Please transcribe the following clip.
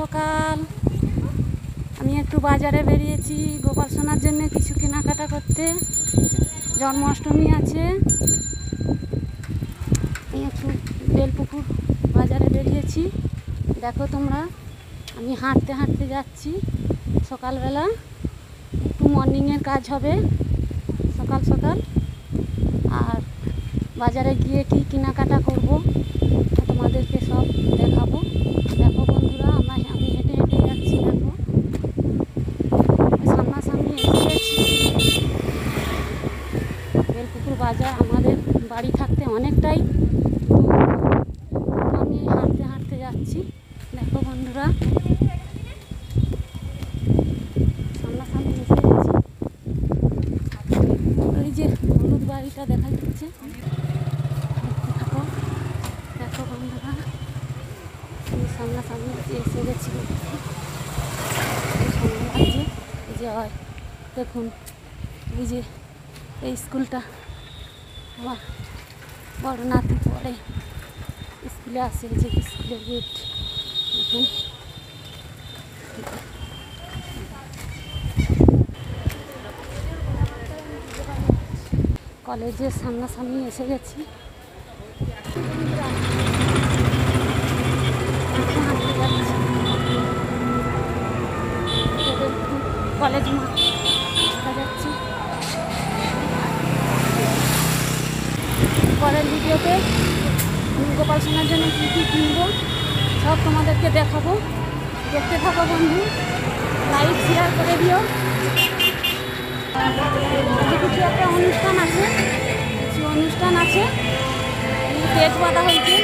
সকাল। আমি একটু বাজারে বেরিয়েছি গোপাল সোনার জন্য কিছু কেনাকাটা করতে। জন্মাষ্টমী আছে, আমি একটু বেলপুকুর বাজারে বেরিয়েছি। দেখো তোমরা, আমি হাঁটতে হাঁটতে যাচ্ছি। সকালবেলা একটু মর্নিংয়ের কাজ হবে সকাল সকাল। আর বাজারে গিয়ে কি কেনাকাটা করব তোমাদেরকে সব দেখাবো। দেখো বন্ধুরা, আমি হেঁটে হেঁটে যাচ্ছি। দেখো সামনাসামনি এসে গেছি। বেলপুকুর বাজার আমাদের বাড়ি থাকতে অনেকটাই দূর, আমি হাঁটতে হাঁটতে যাচ্ছি। দেখো বন্ধুরা, সামনাসামনি এসে গেছি। ওই যে হলুদ বাড়িটা দেখা যাচ্ছে, দেখো দেখো বন্ধুরা, আমি সামনাসামনি এসে গেছি। সুন্দর লাগছে। এই যে হয় দেখুন, এই যে এই স্কুলটা আমার বড় নাতি পড়ে, স্কুলে আসে। যে স্কুলের গেট দেখুন। কলেজের সামনাসামনি এসে গেছি। কলেজ মাঠ দেখা যাচ্ছে। পরের ভিডিওতে আমি গোপাল সোনার জন্য কী কী কিনবো সব তোমাদেরকে দেখাবো। দেখতে থাকো বন্ধু, লাইক শেয়ার করে দিও। কিছু একটা অনুষ্ঠান আছে, তেজ বাঁধা হয়েছে।